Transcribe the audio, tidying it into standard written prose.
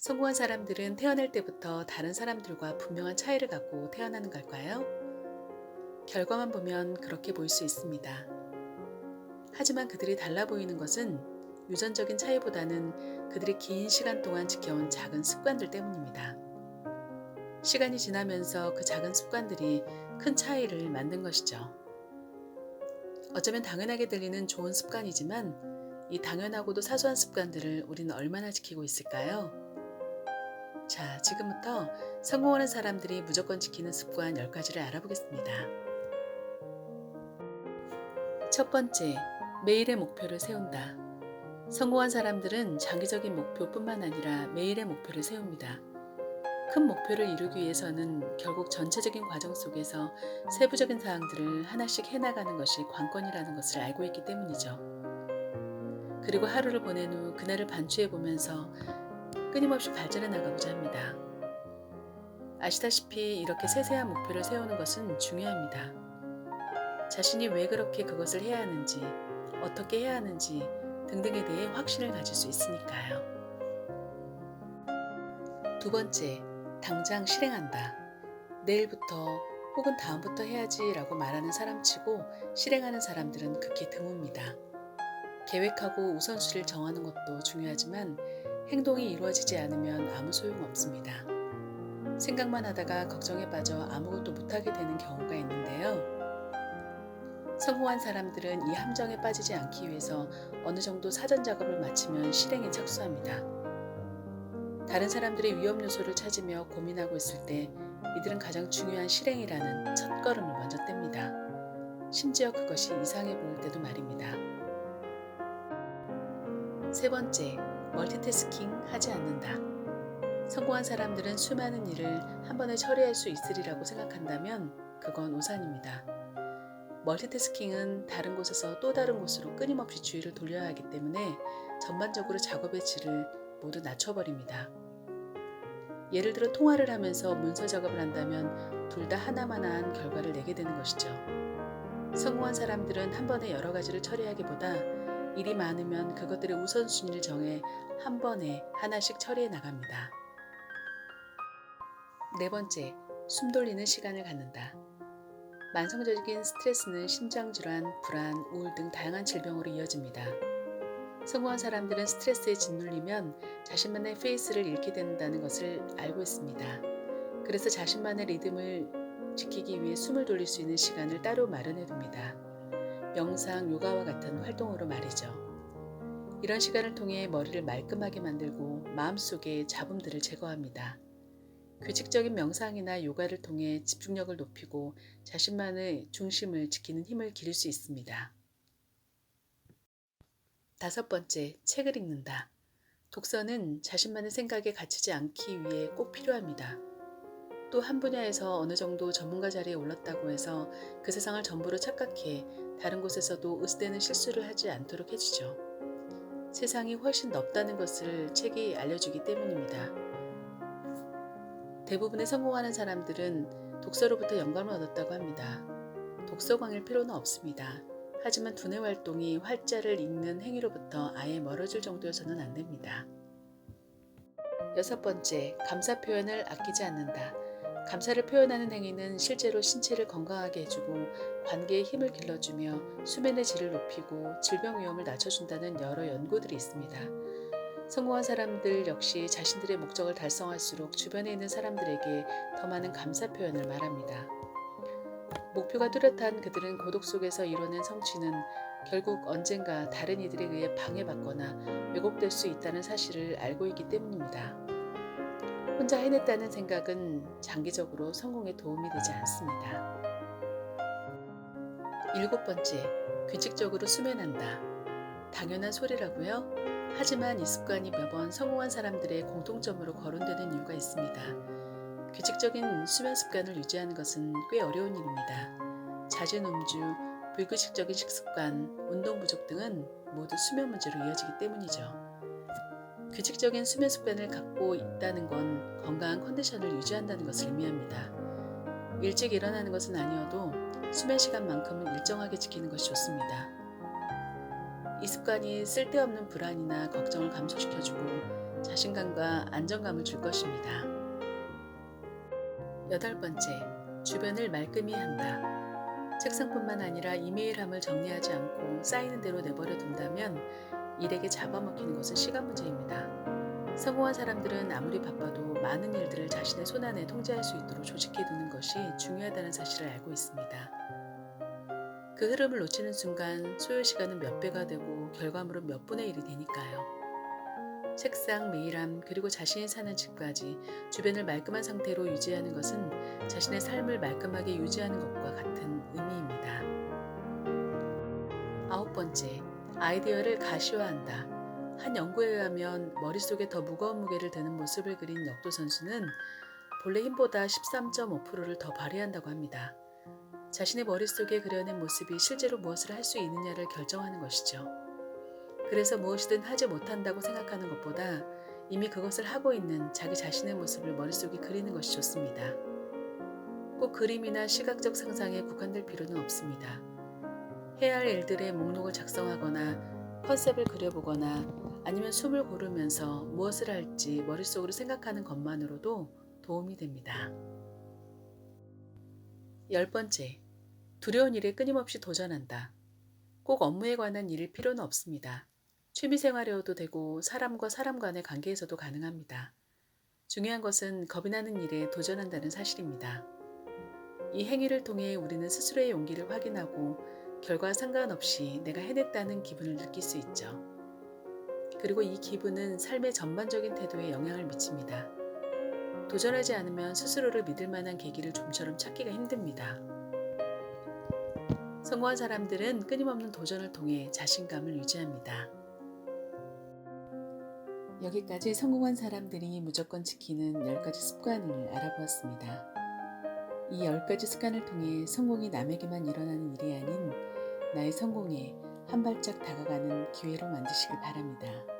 성공한 사람들은 태어날 때부터 다른 사람들과 분명한 차이를 갖고 태어나는 걸까요? 결과만 보면 그렇게 보일 수 있습니다. 하지만 그들이 달라 보이는 것은 유전적인 차이보다는 그들이 긴 시간 동안 지켜온 작은 습관들 때문입니다. 시간이 지나면서 그 작은 습관들이 큰 차이를 만든 것이죠. 어쩌면 당연하게 들리는 좋은 습관이지만 이 당연하고도 사소한 습관들을 우리는 얼마나 지키고 있을까요? 자, 지금부터 성공하는 사람들이 무조건 지키는 습관 10가지를 알아보겠습니다. 첫 번째, 매일의 목표를 세운다. 성공한 사람들은 장기적인 목표뿐만 아니라 매일의 목표를 세웁니다. 큰 목표를 이루기 위해서는 결국 전체적인 과정 속에서 세부적인 사항들을 하나씩 해나가는 것이 관건이라는 것을 알고 있기 때문이죠. 그리고 하루를 보낸 후 그날을 반추해 보면서 끊임없이 발전해 나가고자 합니다. 아시다시피 이렇게 세세한 목표를 세우는 것은 중요합니다. 자신이 왜 그렇게 그것을 해야 하는지, 어떻게 해야 하는지 등등에 대해 확신을 가질 수 있으니까요. 두 번째, 당장 실행한다. 내일부터 혹은 다음부터 해야지라고 말하는 사람치고 실행하는 사람들은 극히 드뭅니다. 계획하고 우선순위를 정하는 것도 중요하지만 행동이 이루어지지 않으면 아무 소용없습니다. 생각만 하다가 걱정에 빠져 아무것도 못하게 되는 경우가 있는데요. 성공한 사람들은 이 함정에 빠지지 않기 위해서 어느 정도 사전 작업을 마치면 실행에 착수합니다. 다른 사람들의 위험 요소를 찾으며 고민하고 있을 때 이들은 가장 중요한 실행이라는 첫걸음을 먼저 뗍니다. 심지어 그것이 이상해 보일 때도 말입니다. 세 번째, 멀티태스킹 하지 않는다. 성공한 사람들은 수많은 일을 한 번에 처리할 수 있으리라고 생각한다면 그건 오산입니다. 멀티태스킹은 다른 곳에서 또 다른 곳으로 끊임없이 주의를 돌려야 하기 때문에 전반적으로 작업의 질을 모두 낮춰버립니다. 예를 들어 통화를 하면서 문서 작업을 한다면 둘 다 하나만한 결과를 내게 되는 것이죠. 성공한 사람들은 한 번에 여러 가지를 처리하기보다 일이 많으면 그것들의 우선순위를 정해 한 번에 하나씩 처리해 나갑니다. 네 번째, 숨 돌리는 시간을 갖는다. 만성적인 스트레스는 심장질환, 불안, 우울 등 다양한 질병으로 이어집니다. 성공한 사람들은 스트레스에 짓눌리면 자신만의 페이스를 잃게 된다는 것을 알고 있습니다. 그래서 자신만의 리듬을 지키기 위해 숨을 돌릴 수 있는 시간을 따로 마련해 둡니다. 명상, 요가와 같은 활동으로 말이죠. 이런 시간을 통해 머리를 말끔하게 만들고 마음속의 잡음들을 제거합니다. 규칙적인 명상이나 요가를 통해 집중력을 높이고 자신만의 중심을 지키는 힘을 기를 수 있습니다. 다섯 번째, 책을 읽는다. 독서는 자신만의 생각에 갇히지 않기 위해 꼭 필요합니다. 또 한 분야에서 어느 정도 전문가 자리에 올랐다고 해서 그 세상을 전부로 착각해 다른 곳에서도 으스대는 실수를 하지 않도록 해주죠. 세상이 훨씬 넓다는 것을 책이 알려주기 때문입니다. 대부분의 성공하는 사람들은 독서로부터 영감을 얻었다고 합니다. 독서광일 필요는 없습니다. 하지만 두뇌 활동이 활자를 읽는 행위로부터 아예 멀어질 정도여서는 안 됩니다. 여섯 번째, 감사 표현을 아끼지 않는다. 감사를 표현하는 행위는 실제로 신체를 건강하게 해주고 관계에 힘을 길러주며 수면의 질을 높이고 질병 위험을 낮춰준다는 여러 연구들이 있습니다. 성공한 사람들 역시 자신들의 목적을 달성할수록 주변에 있는 사람들에게 더 많은 감사 표현을 말합니다. 목표가 뚜렷한 그들은 고독 속에서 이뤄낸 성취는 결국 언젠가 다른 이들에 의해 방해받거나 왜곡될 수 있다는 사실을 알고 있기 때문입니다. 혼자 해냈다는 생각은 장기적으로 성공에 도움이 되지 않습니다. 일곱 번째, 규칙적으로 수면한다. 당연한 소리라고요? 하지만 이 습관이 매번 성공한 사람들의 공통점으로 거론되는 이유가 있습니다. 규칙적인 수면 습관을 유지하는 것은 꽤 어려운 일입니다. 잦은 음주, 불규칙적인 식습관, 운동 부족 등은 모두 수면 문제로 이어지기 때문이죠. 규칙적인 수면 습관을 갖고 있다는 건 건강한 컨디션을 유지한다는 것을 의미합니다. 일찍 일어나는 것은 아니어도 수면 시간만큼은 일정하게 지키는 것이 좋습니다. 이 습관이 쓸데없는 불안이나 걱정을 감소시켜주고 자신감과 안정감을 줄 것입니다. 8번째, 주변을 말끔히 한다. 책상뿐만 아니라 이메일함을 정리하지 않고 쌓이는 대로 내버려 둔다면 일에게 잡아먹히는 것은 시간 문제입니다. 성공한 사람들은 아무리 바빠도 많은 일들을 자신의 손안에 통제할 수 있도록 조직해두는 것이 중요하다는 사실을 알고 있습니다. 그 흐름을 놓치는 순간 소요 시간은 몇 배가 되고 결과물은 몇 분의 1이 되니까요. 책상, 메일함, 그리고 자신이 사는 집까지 주변을 말끔한 상태로 유지하는 것은 자신의 삶을 말끔하게 유지하는 것과 같은 의미입니다. 9번째, 아이디어를 가시화한다. 한 연구에 의하면 머릿속에 더 무거운 무게를 드는 모습을 그린 역도 선수는 본래 힘보다 13.5%를 더 발휘한다고 합니다. 자신의 머릿속에 그려낸 모습이 실제로 무엇을 할 수 있느냐를 결정하는 것이죠. 그래서 무엇이든 하지 못한다고 생각하는 것보다 이미 그것을 하고 있는 자기 자신의 모습을 머릿속에 그리는 것이 좋습니다. 꼭 그림이나 시각적 상상에 국한될 필요는 없습니다. 해야 할 일들의 목록을 작성하거나 컨셉을 그려보거나 아니면 숨을 고르면서 무엇을 할지 머릿속으로 생각하는 것만으로도 도움이 됩니다. 10번째, 두려운 일에 끊임없이 도전한다. 꼭 업무에 관한 일일 필요는 없습니다. 취미생활이어도 되고 사람과 사람 간의 관계에서도 가능합니다. 중요한 것은 겁이 나는 일에 도전한다는 사실입니다. 이 행위를 통해 우리는 스스로의 용기를 확인하고 결과와 상관없이 내가 해냈다는 기분을 느낄 수 있죠. 그리고 이 기분은 삶의 전반적인 태도에 영향을 미칩니다. 도전하지 않으면 스스로를 믿을 만한 계기를 좀처럼 찾기가 힘듭니다. 성공한 사람들은 끊임없는 도전을 통해 자신감을 유지합니다. 여기까지 성공한 사람들이 무조건 지키는 10가지 습관을 알아보았습니다. 이 10가지 습관을 통해 성공이 남에게만 일어나는 일이 아닌 나의 성공에 한 발짝 다가가는 기회로 만드시길 바랍니다.